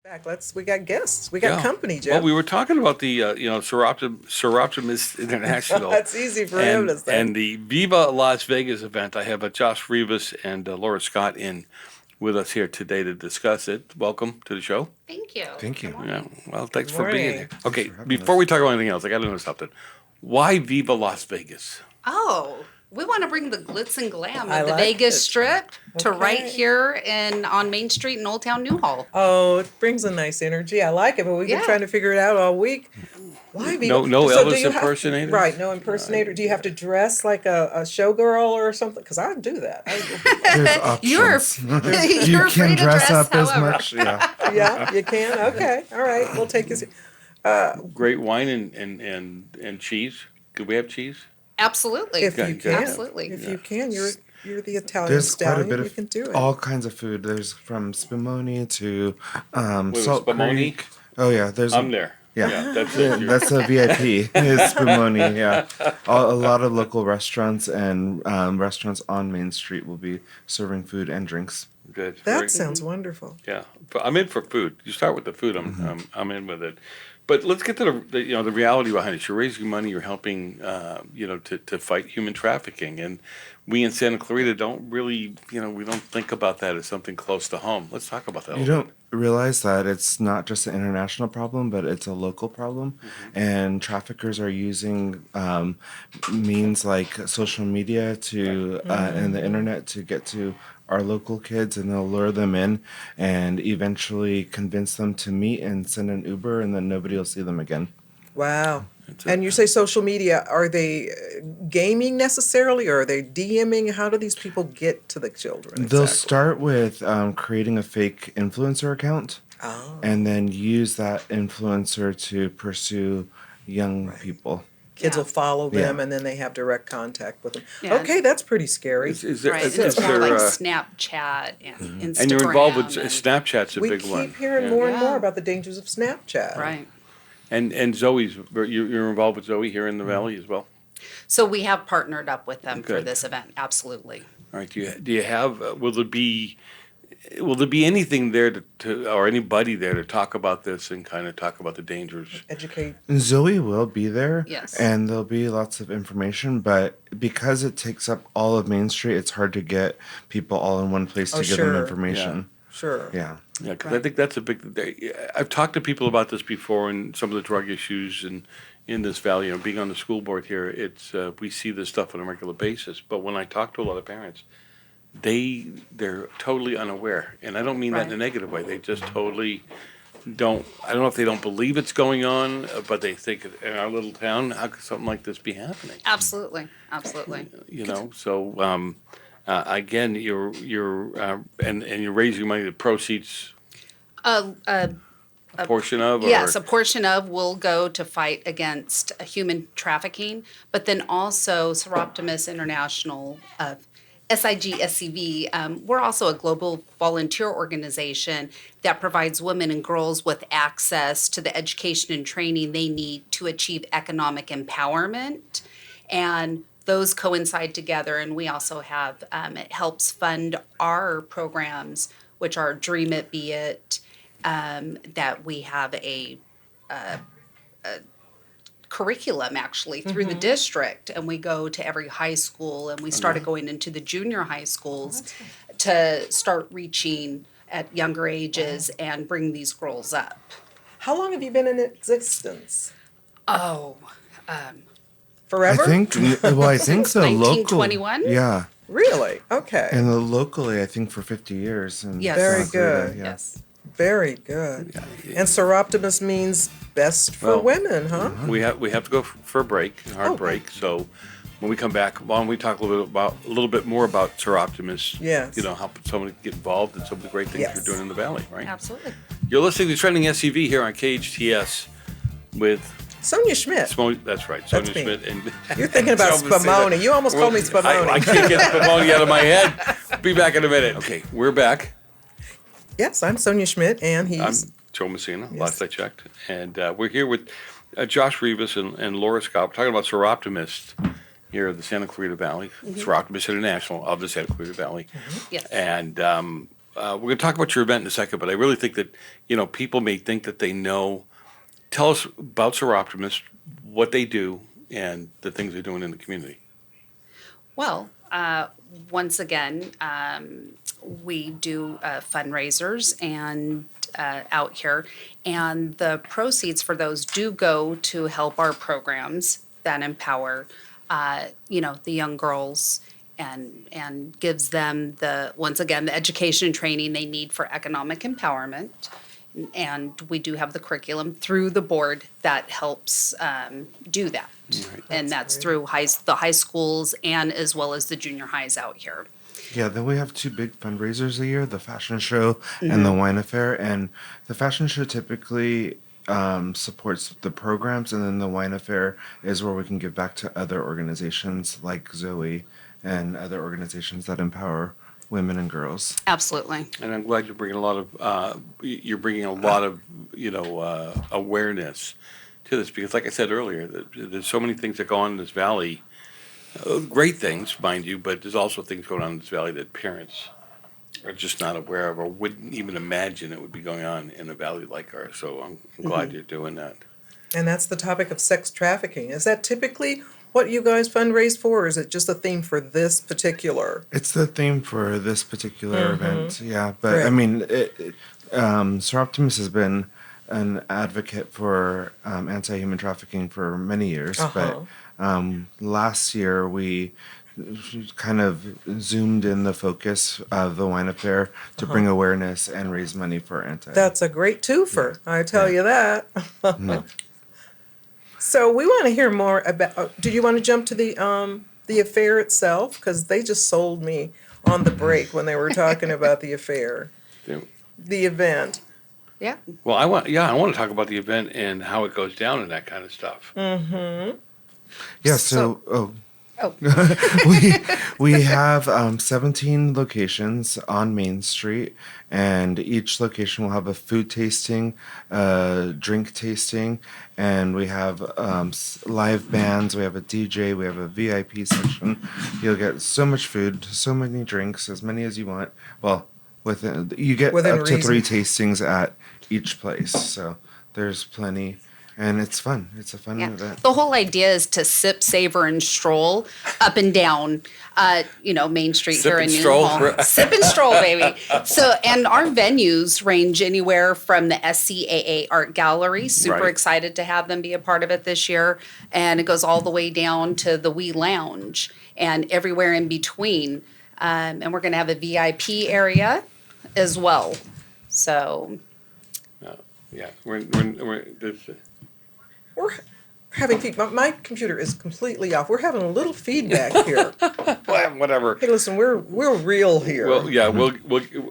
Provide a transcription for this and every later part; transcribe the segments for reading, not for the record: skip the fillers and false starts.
Back. We got guests. We got company, Jeff. Well, we were talking about the Soroptimist International. That's easy for him to say. And the Viva Las Vegas event. I have Josh Rivas and Laura Scott in with us here today to discuss it. Welcome to the show. Thank you. Thank you. Yeah. Well, thanks Good for being morning. here. Okay, for having before us. we talk about anything else, I got to know something. Why Viva Las Vegas? Oh, we want to bring the glitz and glam I of the like Vegas it. Strip to right Okay. here on Main Street in Old Town Newhall. Oh, it brings a nice energy. I like it, but we've been Yeah. trying to figure it out all week. Why be No So do Elvis you have- impersonators? Right, no impersonator. Do you have to dress like a showgirl or something? Because I do that. There's You're options. you're You free can to dress up as however. much. Yeah. Yeah, you can. Okay, all right. We'll take this. Great wine and cheese. Could we have cheese? Absolutely. If you Okay, can, Absolutely. if you can, you're the Italian There's quite a stallion. bit You of can do it. all kinds of food. There's from spimoni to Wait, Salt spumoni? Creek. Oh yeah, there's I'm there. Yeah. That's Yeah, it. that's a VIP. It's spumoni. Yeah, a lot of local restaurants and restaurants on Main Street will be serving food and drinks. Good. That Very- sounds wonderful. Yeah, but I'm in for food. You start with the food. I'm in with it. But let's get to the reality behind it. You're raising money. You're helping to fight human trafficking, and we in Santa Clarita don't really we don't think about that as something close to home. Let's talk about that. a You little don't realize that it's not just an international problem, but it's a local problem. And traffickers are using means like social media to and the internet to get to our local kids, and they'll lure them in and eventually convince them to meet and send an Uber, and then nobody will see them again. Wow. It's And you say social media, are they gaming necessarily, or are they DMing? How do these people get to the children? They'll exactly? start with creating a fake influencer account Oh, and then use that influencer to pursue young people. kids Yeah. will follow them, Yeah. and then they have direct contact with them. Yeah. Okay, that's pretty scary. Is there, Right. is And it's more there, like uh, Snapchat and Instagram. and you're involved with and- Snapchat's a We big keep one. hearing Yeah. more and more Yeah. about the dangers of Snapchat. Right. And Zoe's you're involved with Zoe here in the valley as well. So we have partnered up with them for Good. this event. Absolutely. All right. Do you have will there be anything there to or anybody there to talk about this and kind of talk about the dangers? Educate. Zoe will be there, Yes. and there'll be lots of information, but because it takes up all of Main Street, it's hard to get people all in one place to Oh, give sure. them information. Sure. Yeah. Yeah, because I think that's a big. I've talked to people about this before, and some of the drug issues and in this valley. Being on the school board here, it's we see this stuff on a regular basis. But when I talk to a lot of parents, they're totally unaware, and I don't mean that in a Right. negative way. They just totally don't. I don't know if they don't believe it's going on, but they think in our little town, how could something like this be happening? Absolutely. Absolutely. So. Again, you're and you're raising money. The proceeds, a portion of, or Yes, a portion of will go to fight against human trafficking, but then also Soroptimist International, SIGSCV. We're also a global volunteer organization that provides women and girls with access to the education and training they need to achieve economic empowerment. And those coincide together, and we also have, it helps fund our programs, which are Dream It, Be It, that we have a curriculum actually through the district, and we go to every high school, and we started going into the junior high schools to start reaching at younger ages and bring these girls up. How long have you been in existence? Oh, Forever? I think Since the local. 1921? Yeah. Really? Okay. And locally, I think for 50 years. And Yes. Very Santa Clarita, good. Yeah. yes. Very good. And Soroptimist means best for Well, women, huh? we have to go for a break, a hard Oh. break. So when we come back, why don't we talk a little bit more about Soroptimist? Yes. How someone get involved and some of the great things Yes. you're doing in the valley, right? Absolutely. You're listening to Trending SCV here on KHTS with Sonia Schmidt. That's right, That's Sonia me. Schmidt. And You're thinking about Joe Messina. Spumoni. You almost called me Spumoni. I can't get Spumoni out of my head. Be back in a minute. Okay, we're back. Yes, I'm Sonia Schmidt, and I'm he's Joe Messina, Yes. last I checked. And we're here with Josh Rivas and Laura Scott. We're talking about Soroptimist here of the Santa Clarita Valley. Soroptimist International of the Santa Clarita Valley. Yes. And we're going to talk about your event in a second, but I really think that, people may think that they know. Tell us about Soroptimist, what they do, and the things they're doing in the community. Well, once again, we do fundraisers and out here, and the proceeds for those do go to help our programs that empower, the young girls and gives them once again, the education and training they need for economic empowerment. And we do have the curriculum through the board that helps do that. Right. And that's through the high schools and as well as the junior highs out here. Yeah, then we have two big fundraisers a year, the fashion show and the wine affair. And the fashion show typically supports the programs, and then the wine affair is where we can give back to other organizations like Zoe and other organizations that empower women and girls. Absolutely. And I'm glad you're bringing a lot of awareness to this, because like I said earlier, there's so many things that go on in this valley, great things, mind you, but there's also things going on in this valley that parents are just not aware of or wouldn't even imagine it would be going on in a valley like ours. So I'm glad you're doing that. And that's the topic of sex trafficking. Is that typically what you guys fundraise for, or is it just a theme for this particular? It's the theme for this particular event, yeah. But Right. I mean, Soroptimist has been an advocate for anti-human trafficking for many years. But last year we kind of zoomed in the focus of the wine affair to bring awareness and raise money for anti. That's a great twofer, I tell you that. So we want to hear more about, do you want to jump to the affair itself? Because they just sold me on the break when they were talking about the affair, Yeah. the event. Yeah. Well, I want to talk about the event and how it goes down and that kind of stuff. Yeah, Oh. we have 17 locations on Main Street, and each location will have a food tasting, drink tasting, and we have live bands. We have a DJ. We have a VIP section. You'll get so much food, so many drinks, as many as you want. Well, you get Within up to reason. 3 tastings at each place, so there's plenty. And it's fun. It's a fun Yeah. event. The whole idea is to sip, savor, and stroll up and down, Main Street Sip here and in stroll. Newhall. Sip and stroll, baby. So, and our venues range anywhere from the SCAA Art Gallery. Super Right. excited to have them be a part of it this year. And it goes all the way down to the Wee Lounge and everywhere in between. And we're going to have a VIP area as well. So, Yeah, we're We're having feedback. My computer is completely off. We're having a little feedback here. whatever. Hey, listen, we're real here. Well, yeah, we'll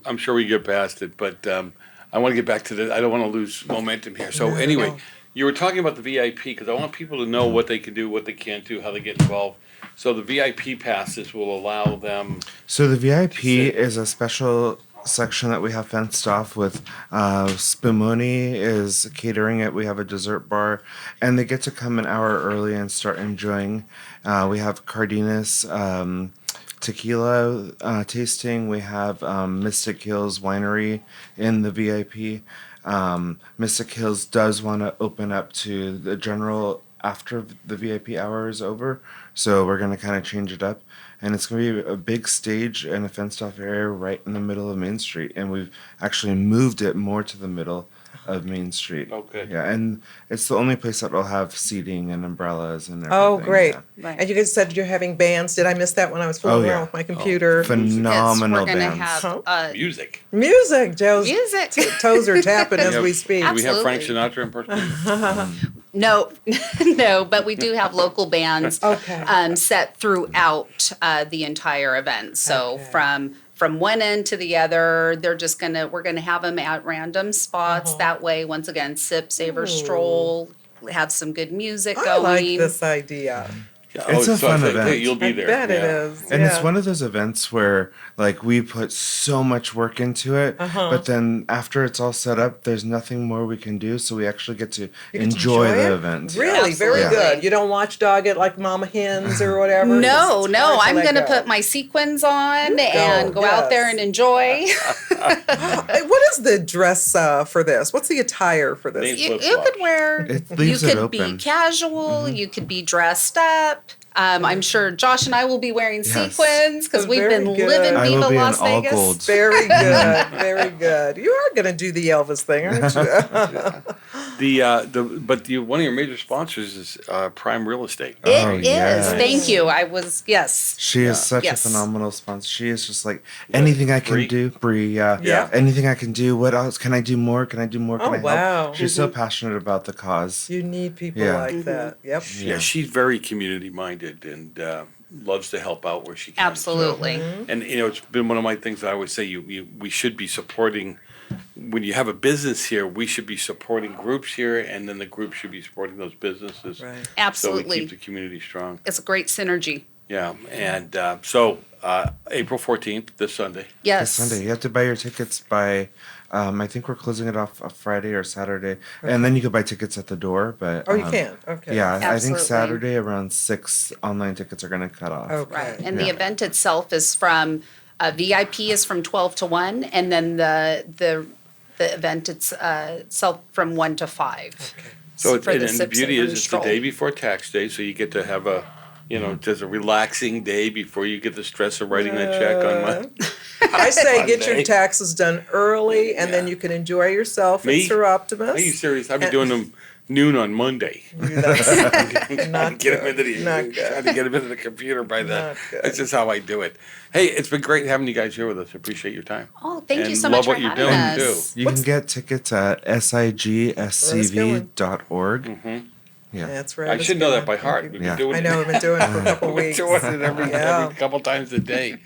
I'm sure we get past it, but I want to get back to I don't want to lose momentum here. So anyway, you were talking about the VIP because I want people to know what they can do, what they can't do, how they get involved. So the VIP passes will allow them. So the VIP is a special section that we have fenced off with. Spumoni is catering it. We have a dessert bar, and they get to come an hour early and start enjoying. We have Cardenas tequila tasting. We have Mystic Hills Winery in the VIP. Mystic Hills does want to open up to the general after the VIP hour is over, so we're going to kind of change it up. And it's going to be a big stage and a fenced-off area right in the middle of Main Street. And we've actually moved it more to the middle of Main Street. Oh, good. Yeah, and it's the only place that will have seating and umbrellas and everything. Oh, great. Yeah. Right. And you guys said you're having bands. Did I miss that when I was fooling Oh, yeah. around with my computer? Phenomenal yes, we're going to bands. have Music. Music, Joe's music. toes are tapping as we speak. Do we have Frank Absolutely. Sinatra impersonation? No, no, but we do have local bands Okay. set throughout the entire event. So Okay. from one end to the other, we're gonna have them at random spots. That way, once again, sip, savor, stroll, have some good music I going. like this idea. It's a fun event. You'll be I there. bet it yeah. is. And it's yeah. one of those events where, like, we put so much work into it, but then after it's all set up, there's nothing more we can do. So we actually get to You get to enjoy the it? event. Really, very Absolutely. good. You don't watchdog it like Mama Hens or whatever. No, It's no, hard I'm let going to go. put my sequins on and go out there yes. and enjoy. Hey, what is the dress for this? What's the attire for this? They- You Flip-flops. could wear, It you leaves it could be open. casual, you could be dressed up. I'm sure Josh and I will be wearing Yes. sequins because we've Very been good. living I will Viva be in Las all Vegas. gold. Very good, very good. You are going to do the Elvis thing, aren't you? But one of your major sponsors is Prime Real Estate. It Oh, is. yes. Thank you. I was, yes. She is such Yes. a phenomenal sponsor. She is just like anything I can Bree? do, Bree. Yeah. Yeah. Anything I can do. What else can I do more? Can I do more? Can Oh, I help? wow. She's so passionate about the cause. You need people Yeah. like that. Yep. Yeah, she's very community minded and loves to help out where she can. Absolutely. Mm-hmm. So, and it's been one of my things that I would say we should be supporting. When you have a business here, we should be supporting groups here, and then the group should be supporting those businesses. Right. So we Absolutely. keep the community strong. It's a great synergy. Yeah, and so April 14th, this Sunday. Yes. Sunday. You have to buy your tickets by. I think we're closing it off a Friday or Saturday, and then you can buy tickets at the door. But Oh, you can? Okay. Yeah, I think Absolutely. Saturday around 6 online tickets are going to cut off. Okay. Right. And the Yeah. event itself is from, VIP is from 12 to 1, and then the event itself from 1 to 5. Okay. So For and the the sips beauty and is it's stroll. the day before tax day, so you get to have just a relaxing day before you get the stress of writing that check on Monday. I say get your Monday. taxes done early, and then you can enjoy yourself Me? at Soroptimist. Are you serious? I've been doing them noon on Monday. That's not Get 'em good. into the Not trying good. to get them into the computer by then. Not good. That's just how I do it. Hey, it's been great having you guys here with us. Appreciate your time. Oh, thank you And so love much for what you're having doing, us. too. You can get tickets at sigscv.org. Mm-hmm. Yeah. That's right. I should know that by heart. We've been Yeah. doing I know. I've been doing it for a couple We're weeks. doing it every Yeah. couple times a day.